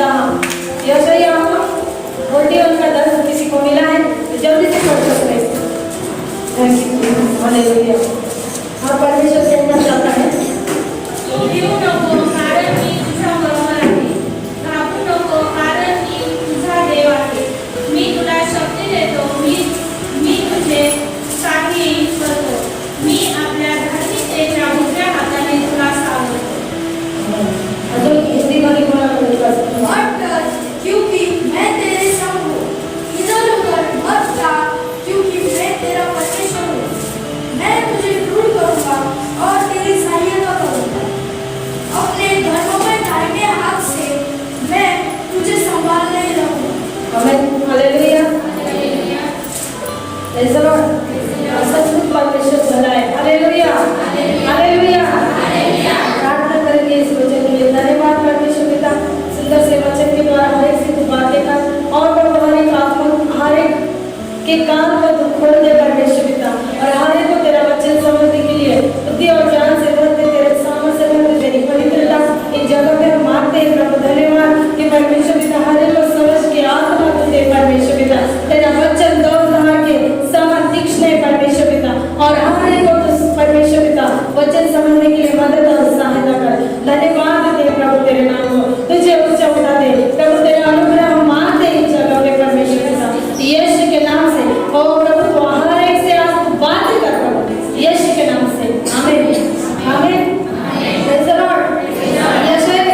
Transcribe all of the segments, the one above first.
यशायाह 41 का 10 किसी को मिला है तो जल्दी से पढ़ सकते हैं। Thank you, hallelujah. हाँ, परमेश्वर कहना चाहता है येऊ नको कारण मी तुझ्या बरोबर आहे, घाबरू नको कारण मी तुझा देव आहे, मी तुला शक्ती देतो, मी तुझे काही करतो, मी आपल्या धार्मिकतेच्या उजव्या हाताने तुला सावरतो। अजून हिंदी मध्ये कोणाला विश्वास मत डर क्योंकि मैं तेरे संग हूँ, इधर उधर मत जा क्योंकि मैं तेरा परमेश्वर हूँ, मैं तुझे दृढ़ करूँगा और तेरी सहायता करूँगा, अपने धर्ममय दाहिने हाथ से मैं तुझे संभालने रहूँगा। आमेन, हालेलुया। Praise the Lord. सचमुच परमेश्वर भला है, हालेलुया, हालेलुया। प्रार्थना करेंगे इस वचन के लिए। धन्यवाद परमेश्वर पिता, सुंदर से वचन के द्वारा हर एक से तू बातें कर और प्रभु हर एक आत्मा, हर एक के कान को तू खोल दे परमेश्वर पिता, और हर एक को तेरा वचन समझने के लिए बुद्धि और ज्ञान से भर दे, तेरे सामर्थ्य से भर दे, तेरी पवित्रता इन जगह पे हम मांगते हैं प्रभु। धन्यवाद कि परमेश्वर पिता हर एक को समझ के आत्मा को दे परमेश्वर पिता, तेरा वचन दौड़ के समान तीक्ष्ण है परमेश्वर पिता, और हर एक को परमेश्वर पिता वचन समझने के लिए मदद और सहायता कर। धन्यवाद दे प्रभु तेरे नाम को, तुझे ऊंचा उठा दे प्रभु, तेरा अनुग्रह हम मांगते हैं इस जगह पे परमेश्वर पिता, यीशु के नाम से। ओ प्रभु तो हर एक से आज तू बात कर प्रभु, यीशु के नाम से, आमीन, आमीन। Praise the Lord. यशायाह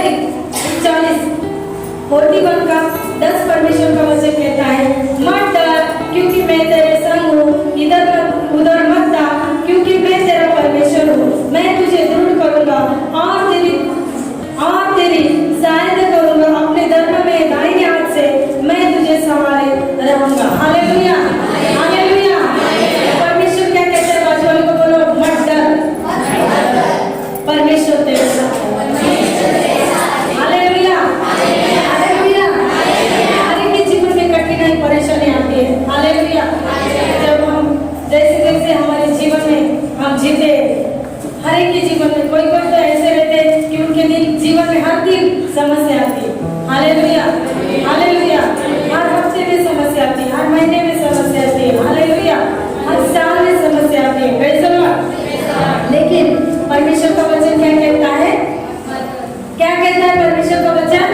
41 का 10 परमेश्वर का वचन कहता है, मत डर क्योंकि मैं तेरे संग हूँ, इधर उधर मत जा क्योंकि मैं तेरा परमेश्वर हूँ, मैं तुझे दृढ़ करूँगा और तेरी सहायता करूँगा, अपने धर्म में दाहिने हाथ से मैं तुझे संभाले रहूँगा। Hallelujah, hallelujah. परमेश्वर क्या कहते हैं? बाजू वाले को बोलो, मत डर, परमेश्वर तेरे साथ है। Hallelujah, hallelujah. हर एक के जीवन में कठिनाई परेशानी आती है, हालेलुया। जब हम जैसे जैसे हमारे जीवन में हम जीते, हर एक के जीवन में कोई कोई तो ऐसे रहते हैं कि उनके जीवन में हर दिन समस्या आती है, हालेलुया, हालेलुया। हर हफ्ते में समस्या आती है, हर महीने में समस्या आती है, हालेलुया। हर साल में समस्या आती है, प्रेज़ द लॉर्ड। लेकिन परमेश्वर का वचन क्या कहता है? क्या कहता है परमेश्वर का वचन?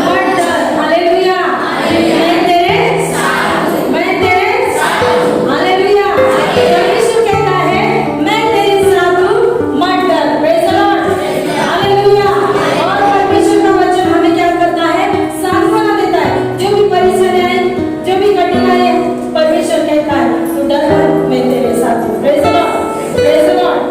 मत डर, हालेलुया, मैं तेरे साथ हूं, हालेलुया। परमेश्वर कहता है मैं तेरे साथ हूं, मत डर, प्रेज़ द लॉर्ड, हालेलुया। और परमेश्वर का वचन हमें क्या करता है? सांत्वना देता है। जो भी परेशानी आए, जो भी कठिनाई है, परमेश्वर कहता है तू डर मत, मैं तेरे साथ हूं, praise the Lord, praise the Lord.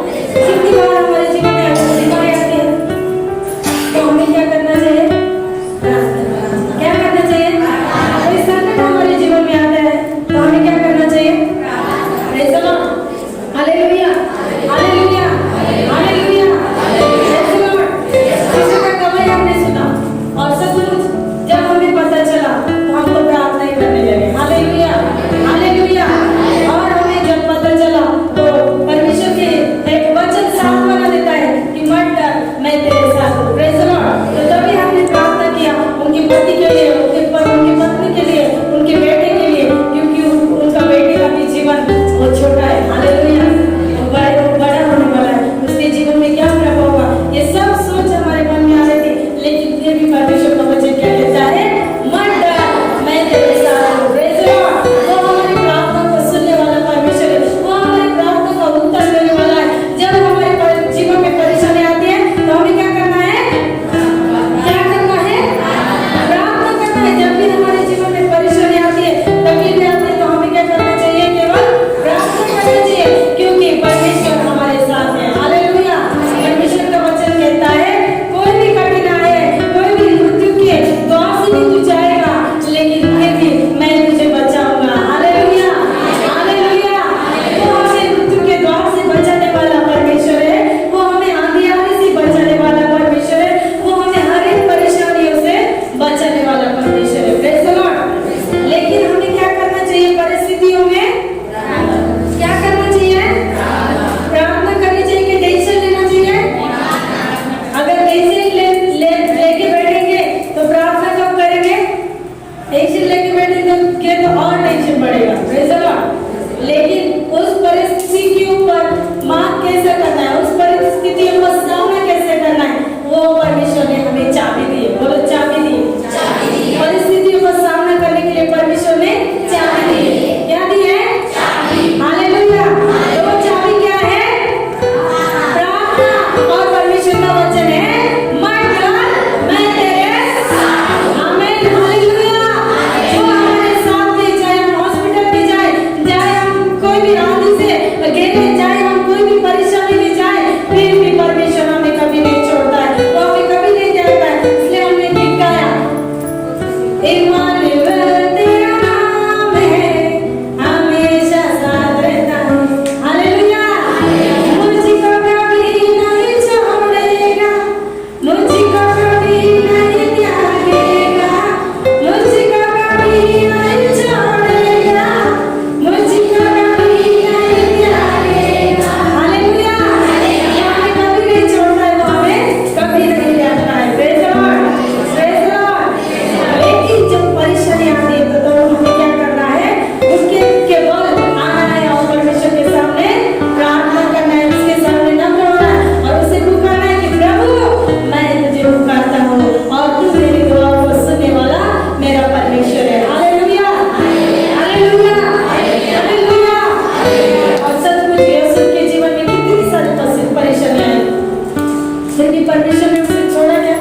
फिर भी परमेश्वर ने उसे छोड़ा क्या?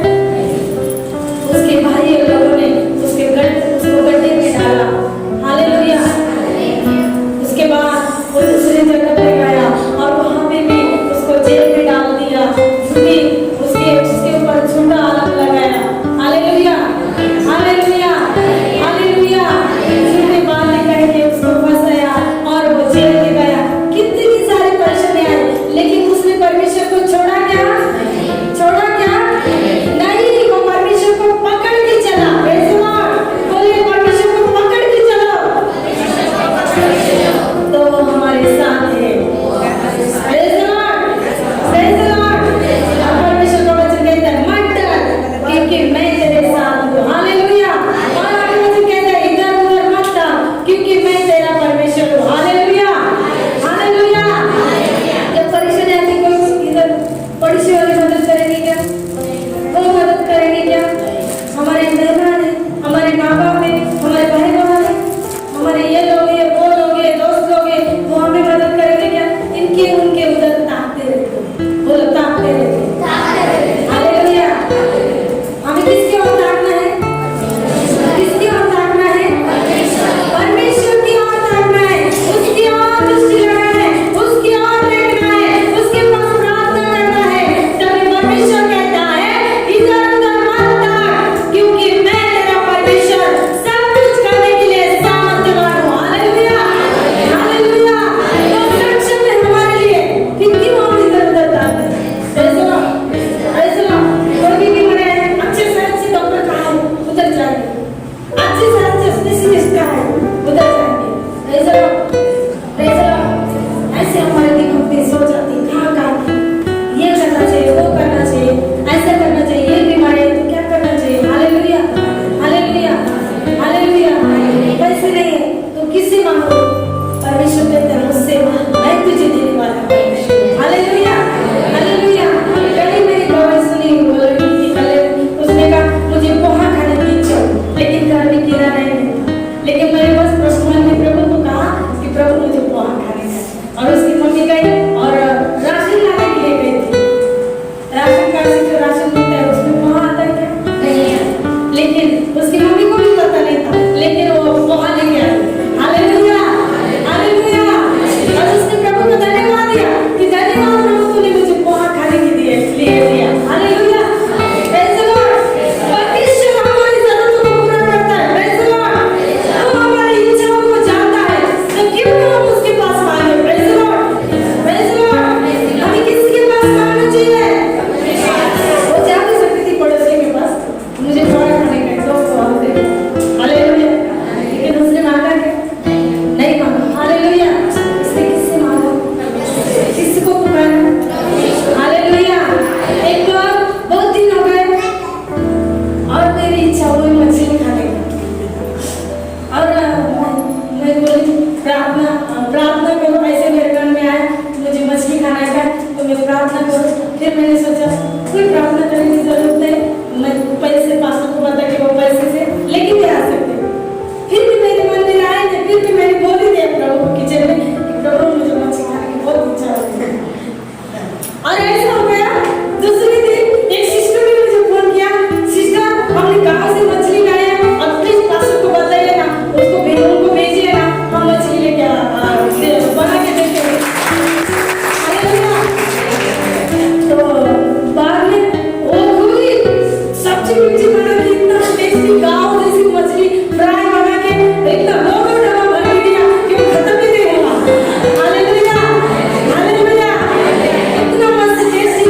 उसके भाई और लोगों ने उसको गड्ढे में डाला। हालेलुया। उसके बाद वो दूसरी जगह पे गया और वहां पे भी उसको जेल में डाल दिया। भी उसके ऊपर झूठा आरोप लगाया। Hallelujah, hallelujah, hallelujah. झूठे बातें कह के उसको फंसाया और वो जेल में गया। कितनी सारी परेशानियां आई, लेकिन उसने परमेश्वर को छोड़ा क्या? छोड़ा क्या? नहीं, वो परमेश्वर को पकड़ के चला। Praise the Lord. बोलिए, परमेश्वर को पकड़ के चलो तो वो हमारे साथ है। Praise the Lord, praise the Lord. परमेश्वर का वचन कहता है मत डर, क्योंकि मैं तेरे साथ हूँ। हालेलुया। और आगे वचन कहता है इधर उधर मत ताक, क्योंकि मैं तेरा परमेश्वर हूँ। Hallelujah, hallelujah. जब परेशानी आती, कोई इधर पड़ोसी वाली मदद करेगी क्या? वो मदद करेगी क्या? हमारे मेहमान है, हमारे माँ बाप है, हमारे भाई बहन है, हमारे ये लोग हैं, वो लोग हैं, दोस्त लोग हैं, वो हमें मदद करेंगे क्या? इनके उनके उधर ताकते रहते। बोलो, ताकते रहते। हालेलुया। हमें किसकी ओर ताकना है? किसकी ओर ताकना है? परमेश्वर की ओर ताकना है। उसकी ओर दृष्टि लगाना है, उसकी ओर देखना है, उसके पास प्रार्थना करना है। तभी परमेश्वर कहता है इधर उधर मत ताक, क्योंकि मैं तेरा परमेश्वर सब कुछ करने के लिए सामर्थ्यवान हूँ। Hallelujah, hallelujah. वो सक्षम है हमारे लिए, फिर क्यों हम इधर उधर ताकते हैं? Praise the Lord, praise the Lord. कोई भी बीमार है, अच्छे से अच्छे डॉक्टर कहाँ है? उधर जाएंगे। अच्छे से अच्छे स्पेशलिस्ट कहाँ है? उधर जाएंगे। Praise the Lord, praise the Lord. ऐसे हमारे दिमाग में सोच आती है, कहाँ की ये करना चाहिए, वो करना चाहिए, ऐसा करना चाहिए, ये बीमारी है तो क्या करना चाहिए? Hallelujah, hallelujah, hallelujah. वैसे नहीं है तो किससे मांगो? परमेश्वर कहते हैं मुझसे मांग, मैं तुझे देने वाला हूँ। Hallelujah, hallelujah. कभी मेरी गवाही सुनी, बोल रही थी कल, उसने कहा मुझे पोहा खाने की इच्छा है, लेकिन घर में कीड़ा नहीं है। लेकिन मैंने बस प्रश्न मन में प्रभु को कहा कि प्रभु मुझे पोहा खाने का। और उसकी मम्मी गई और राशन लाने के लिए गई थी। राशन कार्ड से जो राशन मिलता है उसमें पोहा आता है क्या? नहीं है। लेकिन उसकी मम्मी को भी पता नहीं था, लेकिन वो पोहा लेके आई। Hallelujah, hallelujah. और उसने प्रभु को धन्यवाद दिया कि धन्यवाद प्रभु, तूने मुझे पोहा खाने के लिए दिया। Hallelujah, praise the Lord. परमेश्वर हमारी जरूरतों को पूरा करता है। Praise the Lord. वो हमारी इच्छाओं को जानता है, तो क्यों ना हम उसके पास मांगे? Praise the Lord, praise the Lord. हमें किसके पास मांगना चाहिए? वो जा भी सकती थी पड़ोसी के पास, मुझे पोहा खाने का है, तो पोहा दे। हालेलुया। लेकिन उसने मांगा क्या? नहीं मांगा। हालेलुया। इसने किससे मांगा? किसको पुकारा? हालेलुया। एक बार बहुत दिन हो गए और मेरी इच्छा हुई मछली खाने की। और मैं बोली प्रार्थना करो। ऐसे मेरे मन में आया मुझे मछली खाना है, तो मैं प्रार्थना करूँ। फिर मैंने सोचा कोई प्रार्थना करने की जरूरत नहीं, मैं पैसे पास्टर को बता के वो पैसे से लेके भी आ सकते। फिर भी मेरे मन में आए थे, फिर भी मैंने बोल ही दिया प्रभु को किचन में, प्रभु मुझे मछली खाने की बहुत इच्छा होती है। और ऐसा हो गया, दूसरे दिन एक सिस्टर ने मुझे फोन किया, सिस्टर हमने कहाँ से मछली लाए हैं और प्लीज पास्टर को बताइए ना, उनको भेजिए ना, हम मछली लेके बना के देते हैं। हालेलुया। तो बाद में वो पूरी सब्जी मिर्ची बना के इतना टेस्टी गाँव जैसी मछली फ्राई बना के इतना लोगों डब्बा भर के दिया कि वो खत्म ही नहीं हुआ। Hallelujah, hallelujah. इतना मस्त टेस्टी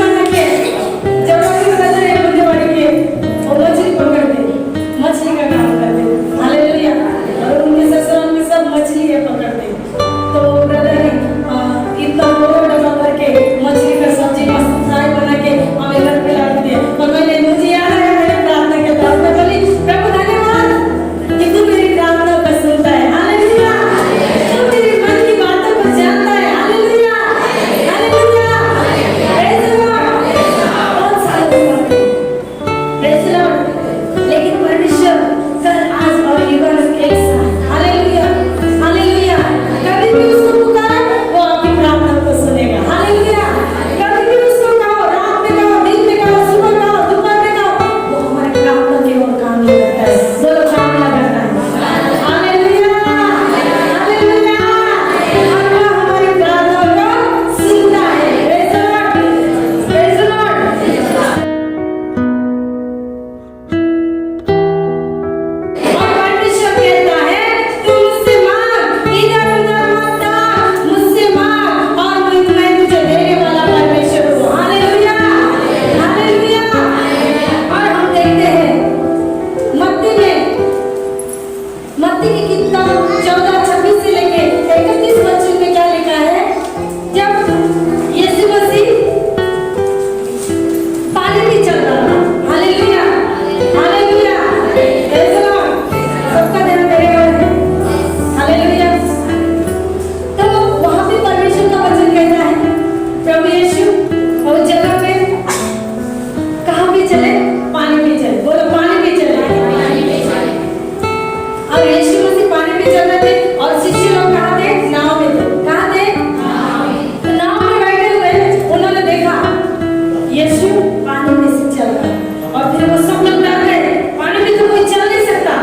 यीशु पानी में से चल रहा है और फिर वो सब लोग डर गए, पानी में तो कोई चल नहीं सकता,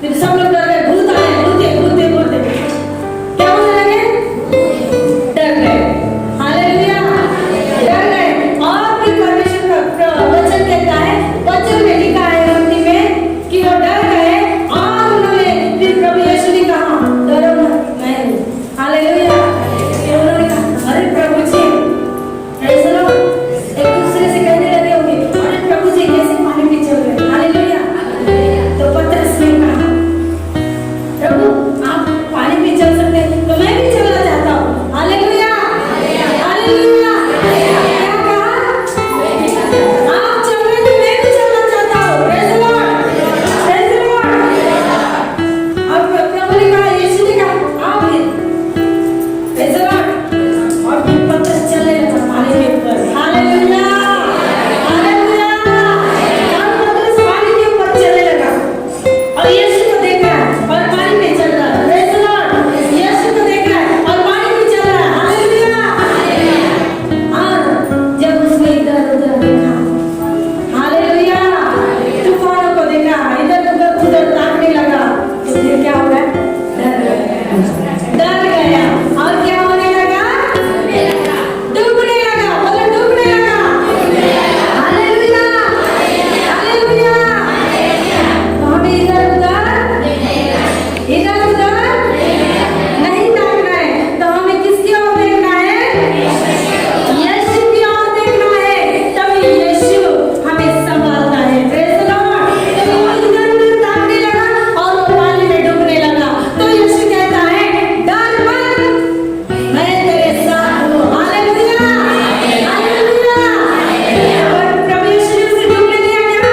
फिर सब लोग डर गए, भूत आए, भूते क्या होने लगे, डर गए, हालेलुया, डर गए। और फिर परमेश्वर का वचन कहता है, वचन में लिखा है हिंदी में कि वो डर गए और उन्होंने फिर प्रभु यीशु ने कहा डरो मत, मैं हूं, हालेलुया। फिर उन्होंने कहा अरे प्रभु जी, ऐसा लोग एक दूसरे से कहने लगे होंगे अरे प्रभु जी कैसे पानी में चल रहे, हालेलुया। तो पतरस ने कहा प्रभु आप पानी में चल सकते हैं तो मैं भी चलना चाहता हूँ, हालेलुया, हालेलुया। क्या कहा, आप चल रहे तो मैं भी चलना चाहता हूँ, praise the Lord, praise the Lord. और प्रभु ने कहा, यीशु ने कहा आओ फिर, प्रेज़ द लॉर्ड। और फिर पतरस चलने लगा पानी के ऊपर, हालेलुया, हालेलुया। और पतरस पानी के ऊपर चलने लगा और यीशु को देख रहा है और पानी में चल रहा है, प्रेज़ द लॉर्ड। यीशु को देख रहा है और पानी में चल रहा है, हालेलुया। और जब उसने इधर उधर देखा, हालेलुया, तूफानों को देखा, इधर उधर ताकने लगा, तो फिर क्या हो गया, डर गया और क्या होने लगा, डूबने लगा, बोलो डूबने लगा, हालेलुया, हालेलुया। तो हमें इधर उधर नहीं ताकना है, तो हमें किसकी ओर देखना है, यीशु की ओर देखना है, तभी यीशु हमें संभालता है, प्रेज़ द लॉर्ड। तो वो इधर उधर ताकने लगा और वो पानी में डूबने लगा, तो यीशु कहता है डर मत, मैं तेरे साथ हूँ, हालेलुया, हालेलुया। और प्रभु यीशु ने उसे डूबने दिया क्या,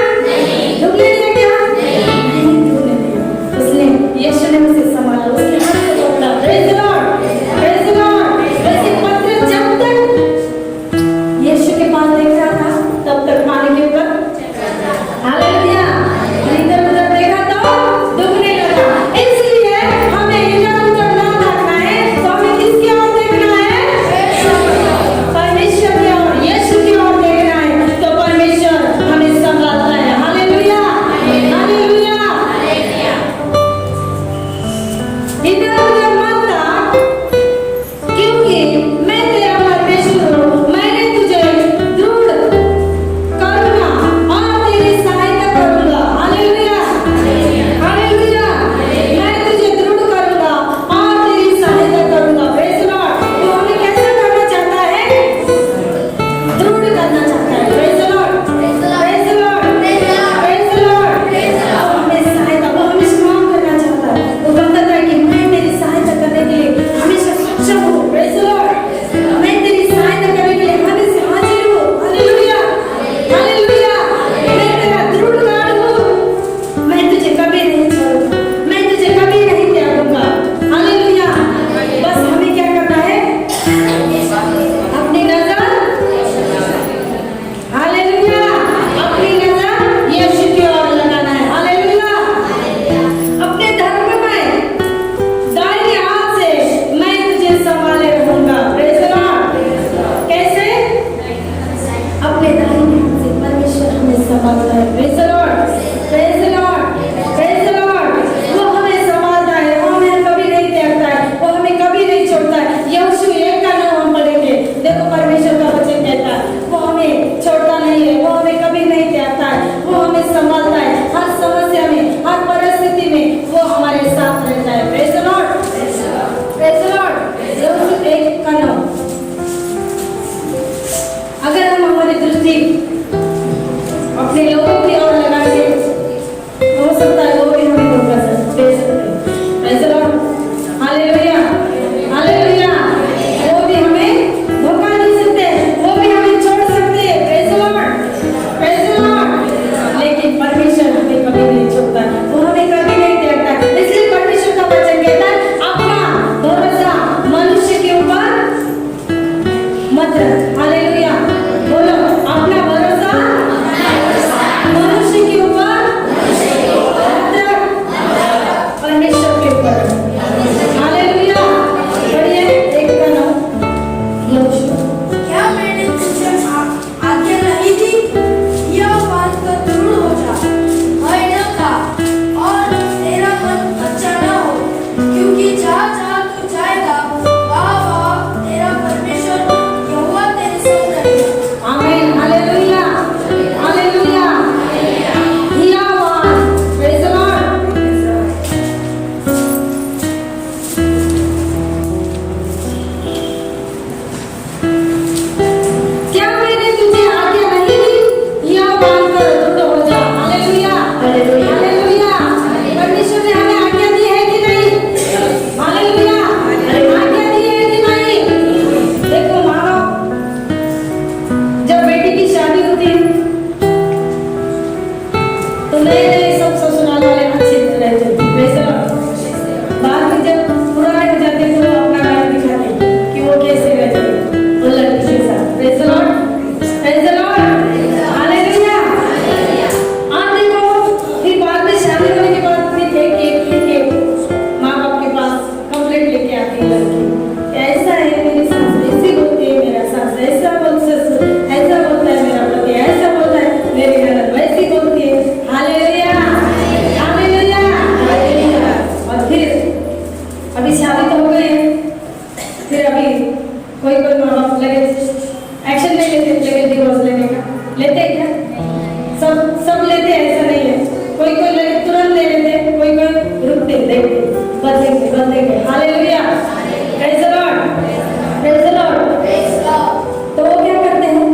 डूबने दिया क्या, नहीं डूबने दिया। उसने, यीशु ने उसे संभाला, उसके हाथ को पकड़ा, praise the Lord, praise the Lord. वैसे पतरस जब तक यीशु के पास देख रहा था तब तक पानी के ऊपर, हालेलुया, इधर उधर देखा तो डूबने लगा। इसलिए हमें इधर उधर ना देखना है, तो हमें किसकी ओर देखना है, परमेश्वर की ओर, यीशु की ओर देखना है, तो परमेश्वर हमें संभालता है, हालेलुया, हालेलुया। इधर उधर मत ताक, क्योंकि मैं तेरा परमेश्वर हूँ, मैंने तुझे दृढ़ करूँगा और तेरी सहायता करूँगा, हालेलुया, हालेलुया। मैं तुझे दृढ़ करूँगा और तेरी सहायता करूँगा, प्रेज़ द लॉर्ड। तो हमें कैसा करना चाहता है, दृढ़ करना चाहता है, praise the Lord, praise the Lord, praise the Lord. और हमें सहायता, वो हमें स्ट्रॉन्ग करना चाहता है, वो बताता है कि मैं तेरी सहायता करने के लिए हमेशा सक्षम हूँ, प्रेज़ द लॉर्ड। मैं तेरी सहायता करने के लिए हमेशा हाजिर हूँ, हालेलुया, हालेलुया। मैं तेरा दृढ़ गार्ड हूँ, मैं तुझे कभी नहीं छोड़ूंगा, मैं तुझे कभी नहीं त्यागूंगा, हालेलुया। बस हमें क्या करना है, अपनी नजर, हालेलुया, अपनी नजर यीशु की ओर लगाना है, हालेलुया। अपने धर्म में दाहिने हाथ से मैं तुझे संभाले रहूंगा, प्रेज़ द लॉर्ड। कैसे, अपने दाहिने हाथ से परमेश्वर हमें संभालता है, praise the Lord, praise the Lord, praise the Lord. वो हमें संभालता है, वो हमें कभी नहीं त्यागता है, वो हमें कभी नहीं छोड़ता है। यहोशू 1:9 हम पढ़ेंगे, देखो परमेश्वर का वचन कहता है वो हमें छोड़ता नहीं है, वो हमें कभी नहीं त्यागता है, वो हमें संभालता है, हर समस्या में, हर परिस्थिति में वो हमारे साथ रहता है, praise the Lord, praise the Lord. यहोशू 1:9। अगर हम हमारी दृष्टि अपने लोगों की ओर लगाएंगे, हो सकता है वो भी हमें धोखा दे सकते हैं, praise the Lord, hallelujah, hallelujah. वो भी हमें धोखा दे सकते हैं, वो भी हमें छोड़ सकते हैं, praise the Lord, praise the Lord. लेकिन परमेश्वर हमें कभी नहीं छोड़ता, वो हमें कभी नहीं त्यागता। इसलिए परमेश्वर का वचन कहता है अपना भरोसा मनुष्य के ऊपर मत रख, हालेलुया। बोलो अपना भरोसा मनुष्य के ऊपर करेंगे। Hallelujah, praise the Lord, praise the Lord. तो वो क्या करते हैं,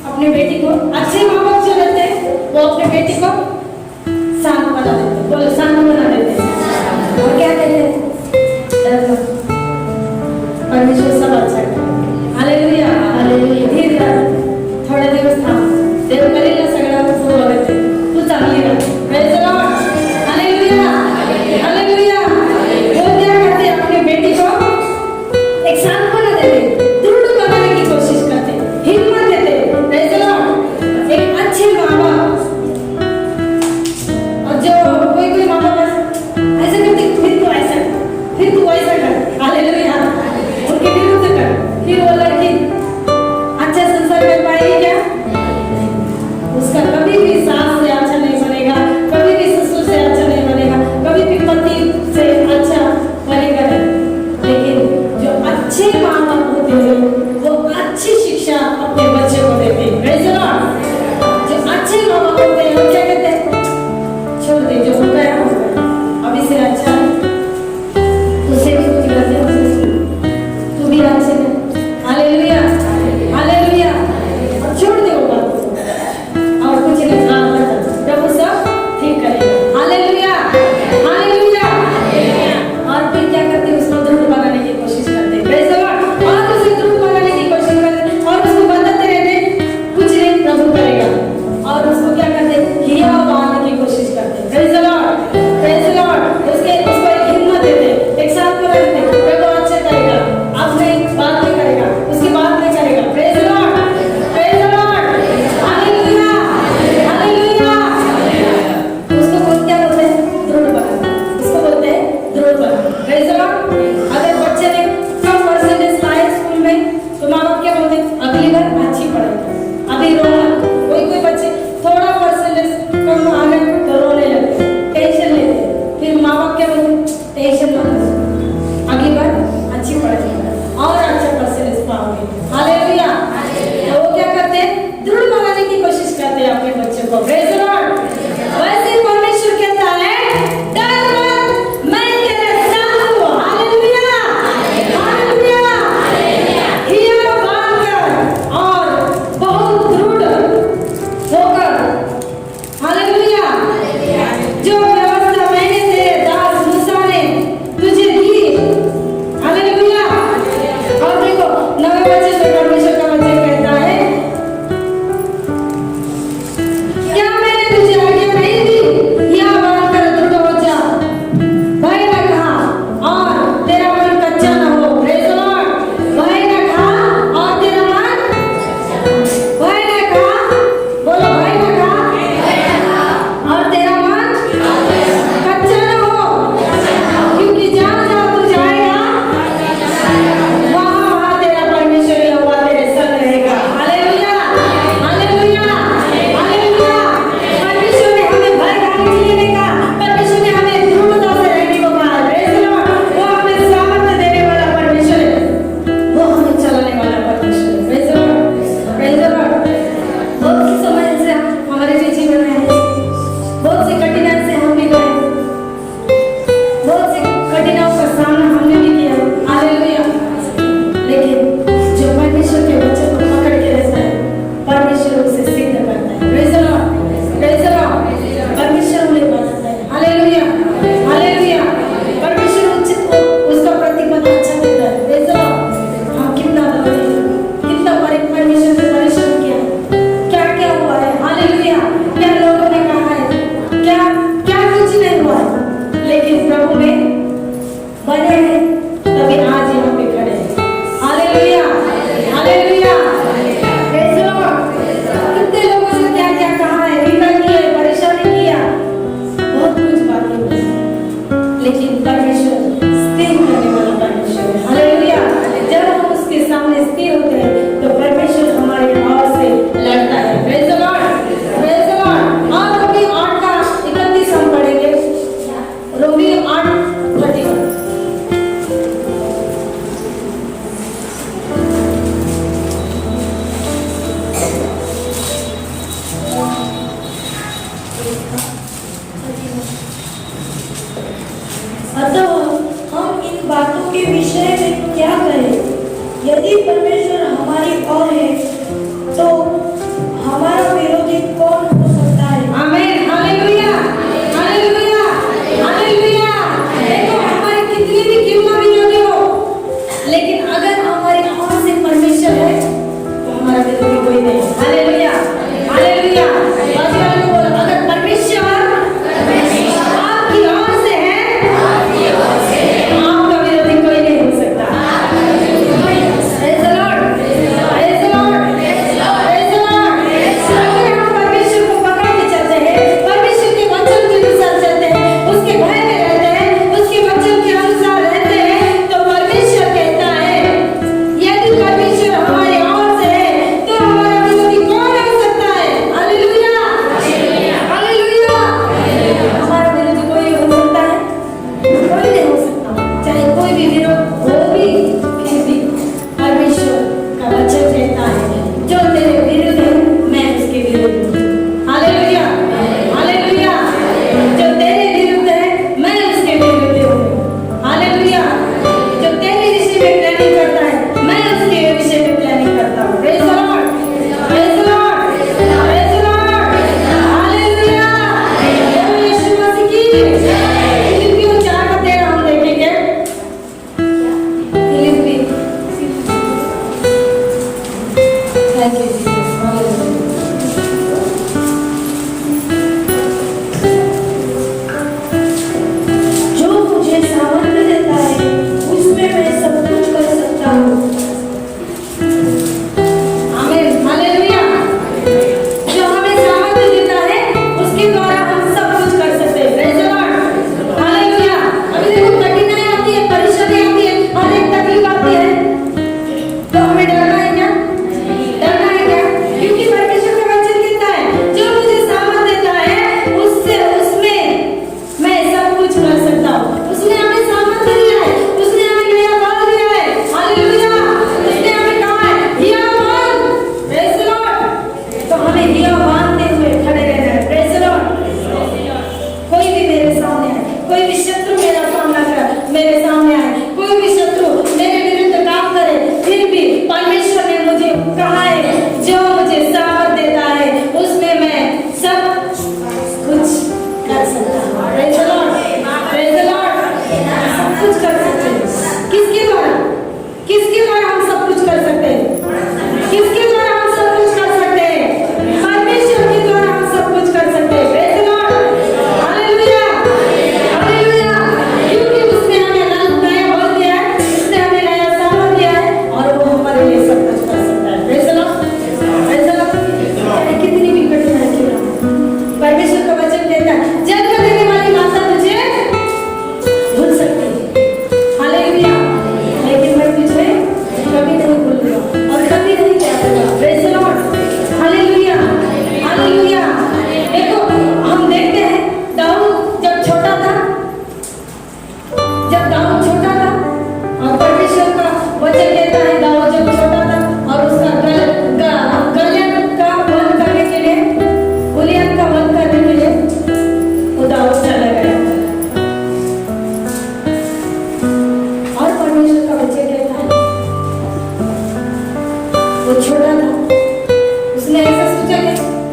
अपनी बेटी को, अच्छे माँ बाप जो रहते हैं वो अपने बेटी को शांत बना देते हैं। बोलो, शांत बना देते हैं। और क्या कहते हैं, परमेश्वर सब अच्छा करे। Hallelujah, hallelujah. धीरे थोडे दिवस थांब, देव करेल ना सगळं सुरू होते, तू चांगली राह। Praise the Lord, hallelujah, hallelujah. वो क्या करते हैं, अपनी बेटी को एक शांत बना देते, दृढ़ बनाने की कोशिश करते, हिम्मत देते। Praise the Lord. एक अच्छे माँ बाप, और जो कोई माँ बाप ऐसे करते, फिर तू ऐसा, फिर तू वैसा कर। हालेलुया, उनके विरुद्ध कर, फिर वो लड़की अच्छा संसार कर पाएगी क्या? उसका कभी भी सास से अच्छा नहीं बनेगा, कभी भी ससुर से अच्छा नहीं बनेगा, कभी भी पति से अच्छा बनेगा नहीं। लेकिन जो अच्छे माँ बाप होते हैं वो अच्छी शिक्षा अपने बच्चे को देते हैं। Praise the Lord. जो अच्छे माँ बाप होते हैं वो क्या कहते हैं, छोड़ दे, जो हो गया हो गया, अब इससे अच्छा उसे भी कुछ गलती हो सकती, तू भी अच्छे में। Hallelujah, hallelujah. और छोड़ दे वो बात को, और कुछ नहीं, प्रार्थना कर, प्रभु सब ठीक करेगा। Hallelujah, hallelujah. और फिर क्या करते हैं, उसको दृढ़ बनाने की कोशिश करते हैं। Praise the Lord. और उसे दृढ़ बनाने की कोशिश करते हैं और उसको बताते रहते, कुछ नहीं, प्रभु करेगा। और उसको क्या करते हैं, हिया बनाने की कोशिश करते हैं। Praise the Lord, praise the Lord. उसको एक हिम्मत देते, एक साथ में रहते, प्रभु अच्छे करेगा, अब नहीं, बाद में करेगा, उसके बाद में करेगा। Praise the Lord, praise the Lord. Hallelujah, hallelujah. उसको बोलते क्या बोलते हैं, दृढ़ बना, उसको बोलते हैं दृढ़ बना। Praise the Lord. अगर बच्चे ने कम परसेंटेज लाए स्कूल में तो माँ बाप क्या बोलते हैं, अगली बार अच्छी पढ़ाई, अभी रोना। कोई बच्चे थोड़ा परसेंटेज कम आ गए तो रोने लगते, टेंशन लेते, फिर माँ बाप क्या बोलते हैं, टेंशन मत लो, अगली बार अच्छी पढ़ाई और अच्छा परसेंटेज पाओगे। हालेलुया। तो वो क्या करते हैं, दृढ़ बनाने की कोशिश करते हैं अपने बच्चों को। Praise the Lord. वैसे परमेश्वर कहता है, डर मत, मैं तेरे साथ हूँ। Hallelujah, hallelujah. हिया बांधकर और बहुत दृढ़ होकर, हालेलुया, जो व्यवस्था मैंने तेरे दास मूसा ने तुझे दी। हालेलुया। और देखो, नवे वचन में परमेश्वर का वचन कहता है, क्या मैंने तुझे आज्ञा नहीं दी, हिया बांधकर दृढ़ हो जा, भय न खा और तेरा मन कच्चा न हो। Praise the Lord. भय न खा और तेरा मन, भय न खा, बोलो भय न खा, और तेरा मन कच्चा न हो, क्योंकि जहाँ जहाँ तू जाएगा वहाँ वहाँ तेरा परमेश्वर यहोवा तेरे संग रहेगा। Hallelujah, hallelujah, hallelujah. परमेश्वर ने हमें भय खाने के लिए नहीं कहा, परमेश्वर ने हमें दृढ़ता से रहने को कहा। Praise the Lord. वो हमें सामर्थ्य देने वाला परमेश्वर है, वो हमें चलाने वाला परमेश्वर है। Praise the Lord, praise the Lord. बहुत सी समय से हमारे भी जीवन में है, बहुत सी कठिनाई से हम भी गए, बहुत सी कठिनाइयों का सामना हमने भी किया। हालेलुया। लेकिन जो परमेश्वर के वचन को पकड़ के रहता है, परमेश्वर उसे सिद्ध करता है। Praise the Lord, praise the Lord. परमेश्वर उन्हें बनाता है। Hallelujah, hallelujah. परमेश्वर उसका प्रतिफल अच्छा देता है। Praise the Lord. हम कितना परमेश्वर से परिश्रम किया, क्या क्या हुआ है। हालेलुया। क्या लोगों ने कहा है, क्या क्या कुछ नहीं हुआ है, लेकिन प्रभु में बने हैं, तभी आज यहाँ पे खड़े हैं। Hallelujah, hallelujah. Praise the Lord. कितने लोग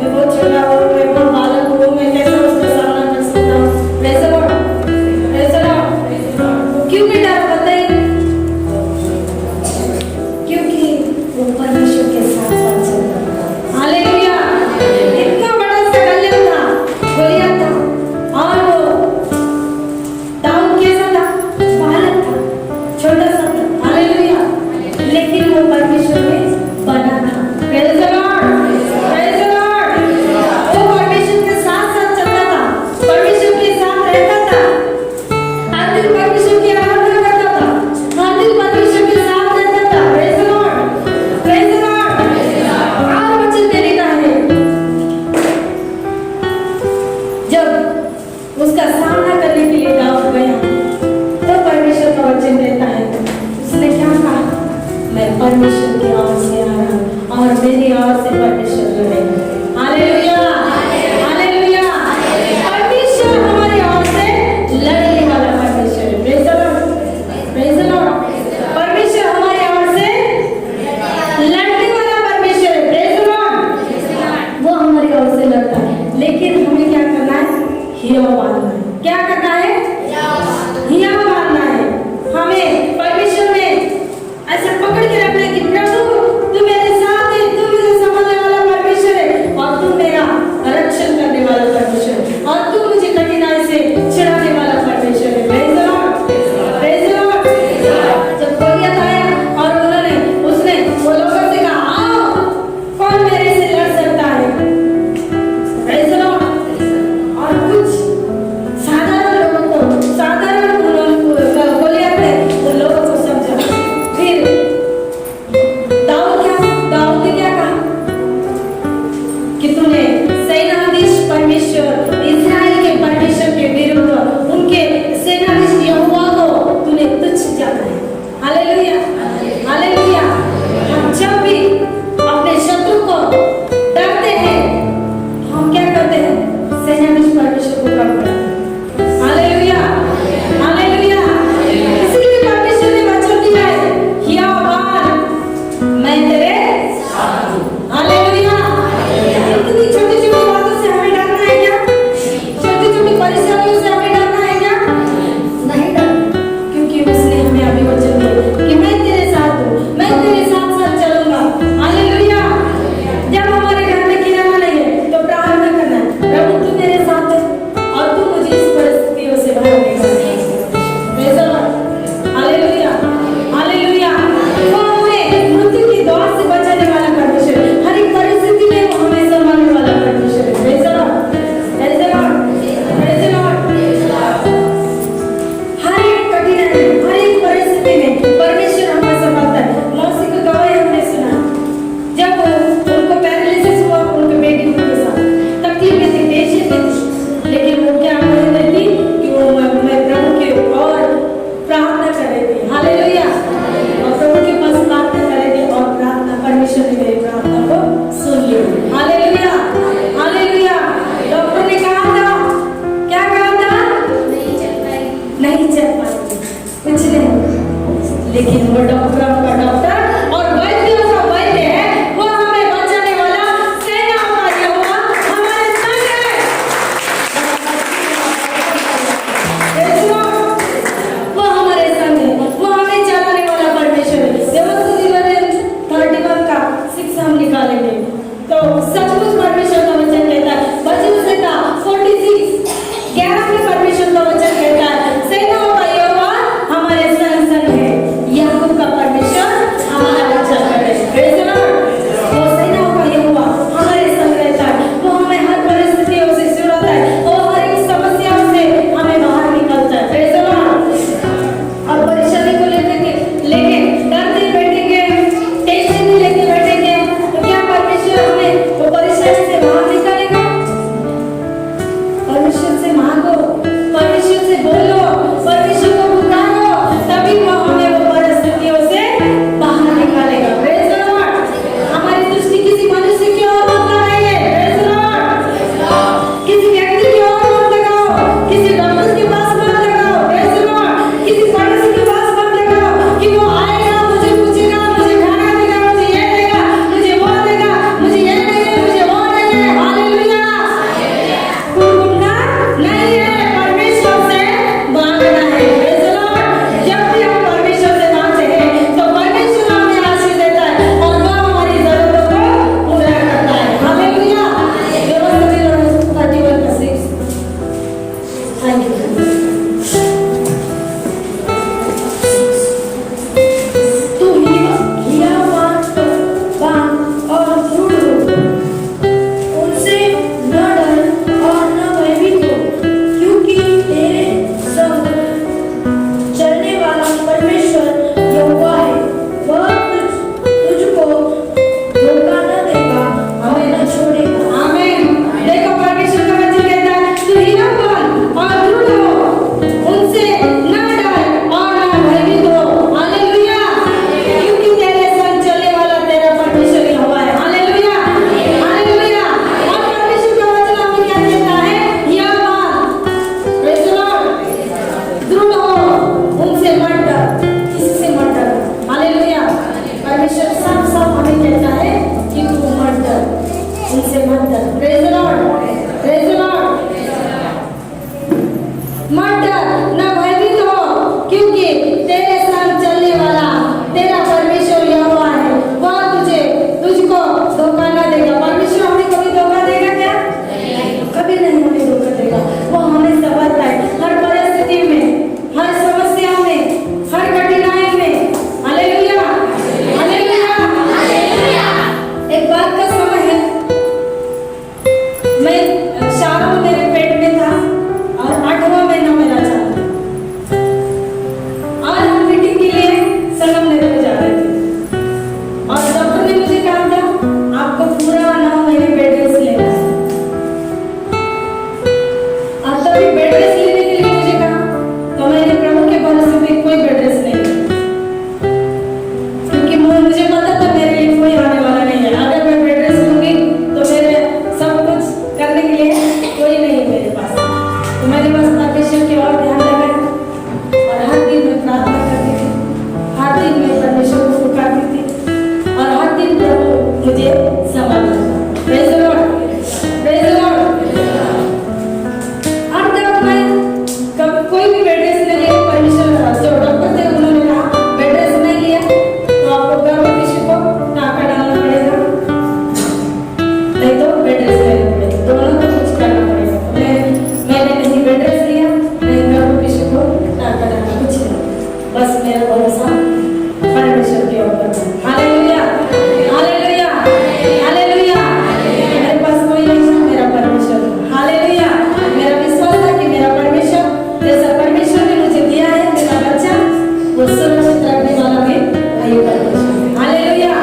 मैं बहुत छोटा हूँ, मैं बहुत बालक हूँ, मैं कैसे उसका सामना कर सकता हूँ? Praise the Lord. Praise the Lord. क्यों बेटा बताइए? क्योंकि वो परमेश्वर के साथ साथ चलता था। हालेलुया। इतना बड़ा सकल्यम था, गोलियत था, और वो दाऊद कैसा था? बालक था, छोटा सा था। हालेलुया। लेकिन वो परमेश्वर में बना था। Praise the Lord. Praise the Lord. वो परमेश्वर के साथ साथ चलता था, परमेश्वर के साथ रहता था, हर दिन परमेश्वर की आराधना करता था, हर दिन परमेश्वर के साथ रहता था। Praise the Lord. Praise the Lord. और वचन में लिखा है, जब उसका सामना करने के लिए दाऊद गया, तो परमेश्वर का वचन देता है, उसने क्या कहा? मैं परमेश्वर की ओर से आ रहा हूँ और मेरी ओर से परमेश्वर लड़ेगा। हालेलुया। हालेलुया। परमेश्वर हमारी ओर से लड़ने वाला परमेश्वर है। Praise the Lord. Praise the Lord. परमेश्वर हमारी ओर से लड़ने वाला परमेश्वर है। Praise the Lord. वो हमारी ओर से लड़ता है, लेकिन हमें क्या करना है? हियाव मानना है। क्या करना है? हियाव मानना है। हमें परमेश्वर में ऐसे पकड़ के रखना है कि प्रभु तू मेरे साथ है, तू मुझे संभालने वाला परमेश्वर है, और तू मेरा रक्षण करने वाला परमेश्वर है, और तू मुझे कठिनाई से छुड़ाने वाला परमेश्वर है। Praise the Lord. Praise the Lord. जब गोलियत आया और उसने वो लोगों से कहा, आओ, कौन मेरे से लड़ सकता है? Praise the Lord. और कुछ साधारण लोगों को, साधारण गोलियत ने उन लोगों को समझा। फिर दाऊद ने क्या कहा? कि तूने सेनाधीश परमेश्वर, इस्राएल के परमेश्वर के विरुद्ध उनके सेनाधीश यहोवा को तूने तुच्छ जाना है। हालेलुया। हालेलुया। हम जब भी अपने शत्रु को डरते हैं, हम क्या करते हैं? सेनाधीश परमेश्वर को कम करते हैं। हालेलुया। हालेलुया। इसीलिए परमेश्वर ने वचन दिया है, हियाव मान, मैं तेरे साथ हूँ। हालेलुया। इतनी छोटी छोटी बातों से हमें डरना है क्या? छोटी छोटी परेशानियों से हमें डरना है क्या? नहीं डरना, क्योंकि उसने हमें अभी वचन दिया कि मैं तेरे साथ हूँ, मैं तेरे साथ साथ चलूंगा। हालेलुया। जब हमारे घर में किराना नहीं है, तो प्रार्थना करना है, प्रभु तू मेरे साथ है और तू मुझे बेड रेस्ट लेना पड़ेगा, दोनों को कुछ करना पड़ेगा। मैंने नहीं बेड रेस्ट लिया, नहीं प्रभु यीशु को टाटा डाला, कुछ नहीं, बस मेरा भरोसा परमेश्वर के ऊपर है। Hallelujah, hallelujah, hallelujah. मेरे पास कोई नहीं है, मेरा परमेश्वर है। हालेलुया। मेरा विश्वास है कि मेरा परमेश्वर, जैसा परमेश्वर ने मुझे दिया है मेरा बच्चा, वो सुरक्षित रखने वाला भी वही परमेश्वर है। हालेलुया।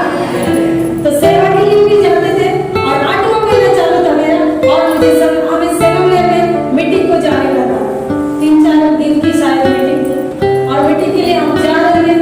तो सेवा के लिए भी जाते थे और 8वां महीना चालू था मेरा, और मुझे हमें सेवा में मीटिंग को जाने का था। 3-4 दिन की शायद मीटिंग थी, और मीटिंग के लिए हम जा रहे थे।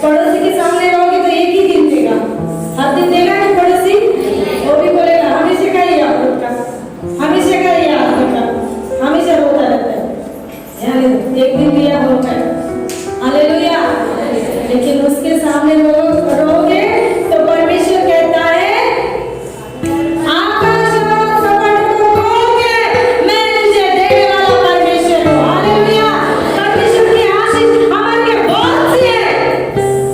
पड़ोसी के सामने रहोगे तो एक ही दिन देगा, हर दिन देगा कि पड़ोसी वो भी बोलेगा हमेशा का ही आप का, हमेशा का ही आप का, हमेशा रोता रहता है, यानी एक दिन दिया होता है। हालेलुया। लेकिन उसके सामने रहोगे तो परमेश्वर कहता है आकाश और समुद्र को खोल के मैं तुझे देने वाला परमेश्वर हूँ। हालेलुया। परमेश्वर की आशीष हमारे लिए बहुत सी है,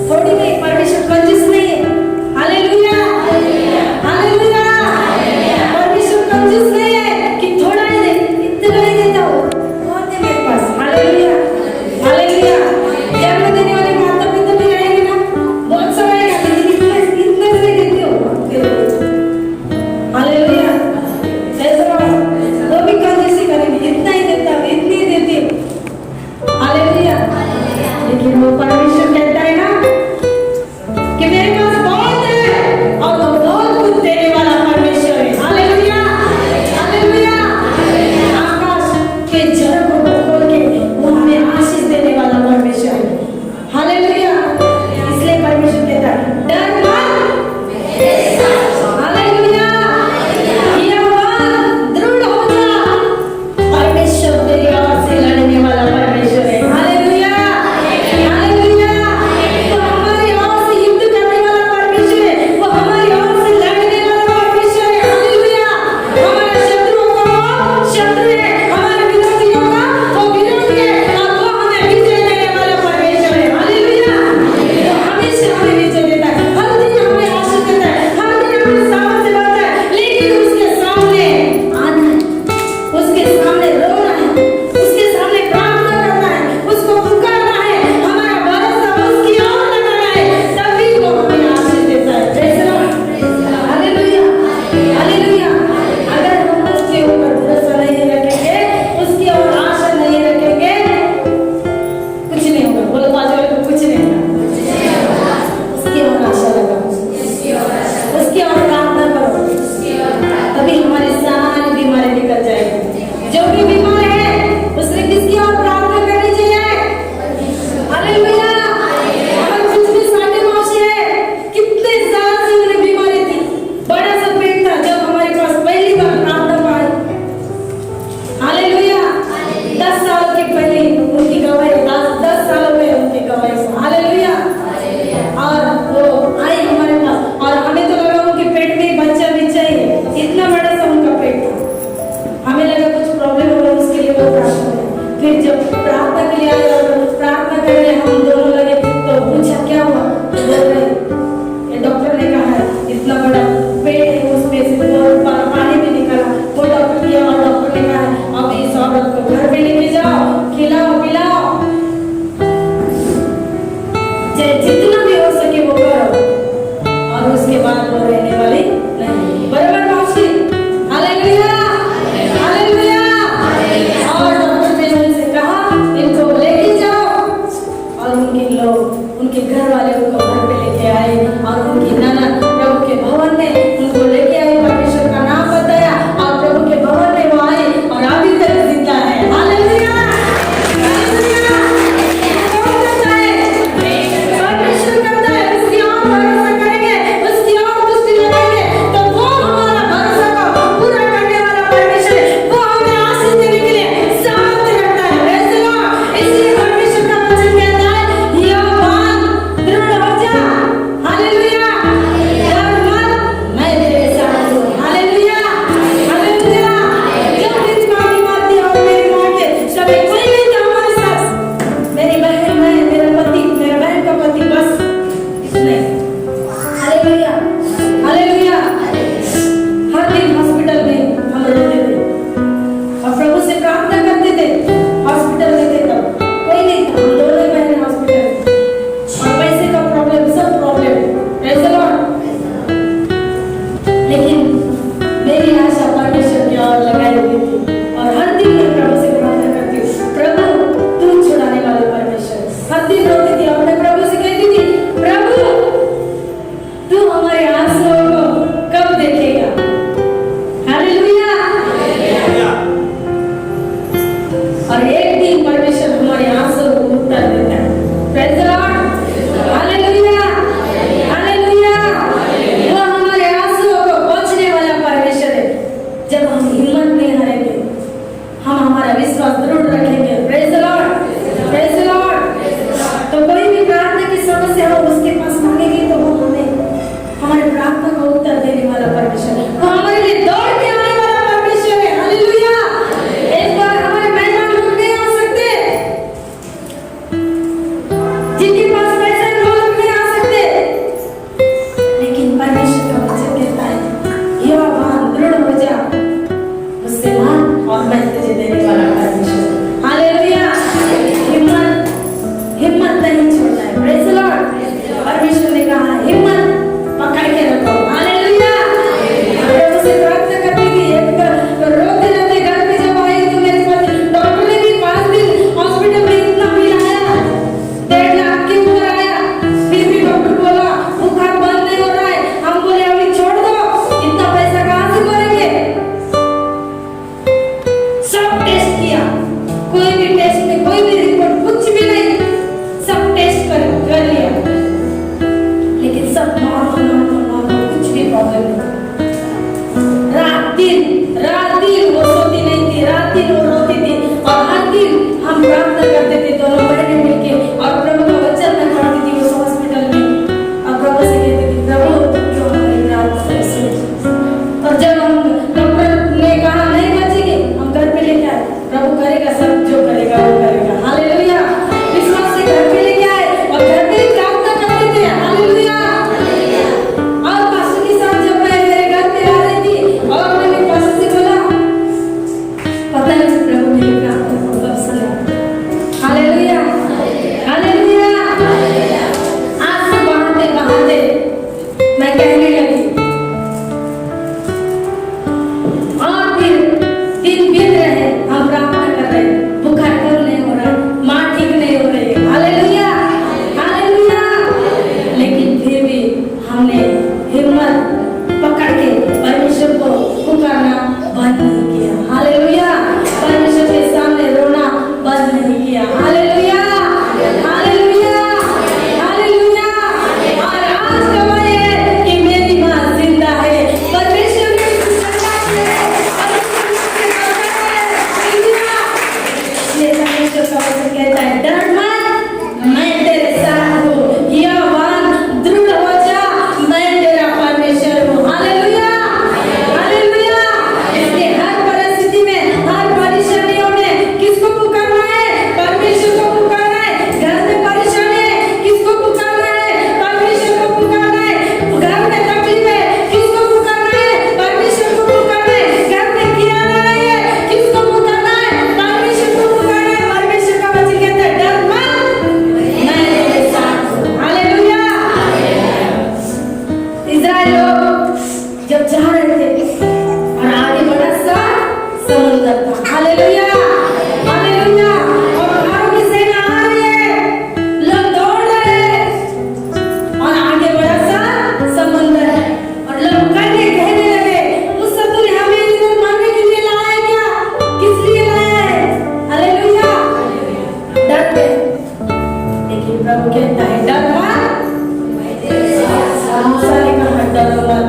थोड़ी नहीं, परमेश्वर कंजूस नहीं है। हालेलुया। हालेलुया। परमेश्वर कंजूस नहीं है कि थोड़ा ही दे, इतना ही देता हूँ, बहुत है मेरे पास। हालेलुया। हालेलुया। जन्म देने वाले माता पिता भी रहेंगे ना, बहुत समय का, लेकिन इतना से देते हो। हालेलुया। ऐसा वो भी कंजूसी करेंगे, इतना ही देता हूँ, इतनी ही देती हूँ। हालेलुया। लेकिन वो परमेश्वर कहता है ना कि मेरे पास बहुत है और वो बहुत कुछ देने वाला परमेश्वर है। हालेलुया। हालेलुया। आकाश के झरोखों को खोल के वो हमें आशीष देने वाला परमेश्वर है। हालेलुया। इसलिए परमेश्वर कहता है डर मत। हालेलुया। ये बात दृढ़ हो जा, परमेश्वर तेरी ओर से लड़ने वाला परमेश्वर है। हालेलुया। हालेलुया। वो हमारी ओर से युद्ध करने वाला परमेश्वर है, वो हमारी ओर से लड़ने वाला परमेश्वर है। हालेलुया। हमारे शत्रुओं का वो शत्रु है, हमारे विरोधियों का वो विरोधी है, और वो हमें विजय देने वाला परमेश्वर है। हालेलुया। वो हमेशा हमें विजय देता है, हर दिन हमें आशीष देता है, हर दिन हमें सामर्थ्य देता है, लेकिन उसके सामने आना है, उसके सामने रोना है, उसके सामने प्रार्थना करना है, उसको पुकारना है, हमारा भरोसा उसकी ओर लगाना है, तभी वो हमें आशीष देता है। Praise the Lord. Hallelujah. Hallelujah. अगर हम उसके ऊपर भरोसा नहीं रखेंगे, उसकी ओर आशा नहीं रखेंगे, कुछ नहीं होगा। बोलो बाजू वाले को, कुछ नहीं होगा। उसकी ओर आशा लगाओ, उसकी ओर प्रार्थना करो, तभी हमारी सारी बीमारी निकल जाएगी। जो भी बीमार है उसने किसकी ओर प्रार्थना करनी चाहिए? हालेलुया। हमारे कुछ भी साथी मौसी है, कितने साल से उन्हें बीमारी थी, बड़ा सा पेट था, जब हमारे पास पहली बार प्रार्थना पाई। हालेलुया। 10 साल के पहले उनकी गवाही, 10 सालों में उनकी गवाही। हालेलुया। और वो आई हमारे पास, और हमें तो लगा उनके पेट में बच्चा भी चाहिए, इतना बड़ा सा उनका पेट था। हमें लगा कुछ प्रॉब्लम होगा, उसके लिए वो प्रार्थना करें। फिर जब प्रार्थना के लिए आए और प्रार्थना करने हम दोनों लगे तो पूछा क्या हुआ, तो बोल रहे ये डॉक्टर ने कहा है इतना बड़ा पेट है, उसमें से तो पानी भी निकला। वो डॉक्टर किया और डॉक्टर ने कहा है अब इस औरत को घर पे लेके जाओ, खिलाओ पिलाओ, जितना भी हो सके वो करो, और उसके बाद वो रहने वाली नहीं। बराबर मौसी। हालेलुया। हालेलुया। और डॉक्टर ने उनसे कहा इनको लेके जाओ, और उनके लोग, उनके घर वाले उनको घर पे लेके आए, और उनकी ननद प्रभु के भवन में उनको लेके आए, परमेश्वर का नाम बताया, और प्रभु के भवन में वो आए और अभी तक जिंदा है। हालेलुया। हालेलुया। कौन करता है? परमेश्वर करता है। उसकी ओर भरोसा करेंगे, उसकी ओर दृष्टि लगाएंगे, तो वो हमारा भरोसा को पूरा करने वाला परमेश्वर है। वो हमें आशीष देने के लिए सामर्थ्य रखता है। Praise the Lord. इसलिए परमेश्वर का वचन कहता है यह बात दृढ़ हो जा। हालेलुया। विश्वास से हम उसके पास मांगेंगे तो वो हमें हमारे प्रार्थना का उत्तर देने वाला परमेश्वर है। वो हमारे लिए दौड़ के आने वाला परमेश्वर है। हालेलुया। एक बार हमारे मैदान में नहीं आ सकते, जिनके पास पैसा है वो लोग नहीं आ सकते, लेकिन परमेश्वर का वचन कहता है युवावान दृढ़ हो जा, मुझसे मांग और मैं तुझे देने वाला परमेश्वर। हालेलुया। हिम्मत नहीं छोड़ना है। Praise the Lord. परमेश्वर ने कहा हिम्मत पकड़ के रखो। हालेलुया। प्रभु से प्रार्थना करने की रोते रहते घर पे जब आई तो मेरे पास डॉक्टर ने भी 5 दिन हॉस्पिटल में इतना बिल आया, 1.5 लाख के ऊपर आया, फिर भी डॉक्टर बोला बुखार बंद नहीं हो रहा है। हम बोले अभी छोड़ दो, इतना पैसा कहाँ से भरेंगे। सब टेस्ट किया, कोई भी टेस्ट में कोई भी रिपोर्ट कुछ भी नहीं, सब टेस्ट कर लिया, लेकिन सब नॉर्मल कुछ भी प्रॉब्लम नहीं। रात दिन वो सोती नहीं थी, रात दिन वो रोती थी, और हर दिन हम प्रार्थना करते थे दोनों बहनें मिलके, और प्रभु का वचन मैं पढ़ती थी उस हॉस्पिटल में, और प्रभु से कहती थी प्रभु क्यों हमारी प्रार्थना ऐसे। और जब हम डॉक्टर ने कहा नहीं बचेंगे, हम घर पे लेके आए, प्रभु करेगा सब जो करेगा वो करेगा। हालेलुया। विश्वास से घर पे लेके आए और घर पे प्रार्थना करते थे। हालेलुया। और पास्टर के साथ जब मैं मेरे घर पे आ रही थी और मैंने पास्टर से बोला पता नहीं प्रभु मेरी प्रार्थना को कब सुना। हालेलुया। हालेलुया। आंसू बहाते बहाते मैं कहने लगी, और फिर दिन बीत रहे, हम प्रार्थना कर रहे, बुखार कम नहीं हो रहा है, माँ ठीक नहीं हो रही है। हालेलुया। हालेलुया। लेकिन फिर भी हमने हिम्मत पकड़ के परमेश्वर को पुकारना बंद नहीं किया। हालेलुया। परमेश्वर के सामने रोना बंद नहीं किया। हालेलुया। हालेलुया। हालेलुया। और आज गवाही है कि मेरी माँ जिंदा है। परमेश्वर ने परमेश्वर का वचन कहता है डर मत, मैं तेरे साथ हूँ। युवावान दृढ़ हो जा, मैं तेरा परमेश्वर हूँ। हालेलुया। हालेलुया। इसलिए हर परिस्थिति में, हर परेशानियों में किसको पुकारना है? परमेश्वर को पुकारना है। घर में परेशानी है, किसको पुकारना है? परमेश्वर को पुकारना है। घर में तकलीफ है, किसको पुकारना है? परमेश्वर को पुकारना है। घर में किराना नहीं है, किसको पुकारना है? परमेश्वर को पुकारना है। परमेश्वर का वचन कहता है डर मत, मैं तेरे साथ हूँ। हालेलुया। इस्राएल लोग जब जा रहे थे और आगे बड़ा सा समुद्र था। हालेलुया। हालेलुया। और पहाड़ों की सेना आ रही है, लोग दौड़ रहे हैं, और आगे बड़ा सा समुद्र है, और लोग कहने लगे मुझसे तूने हमें इधर मारने के लिए लाया है क्या? किस लिए लाया है? हालेलुया। डर गए, लेकिन प्रभु कहता है डर मत, मूसा ने कहा डरो मत,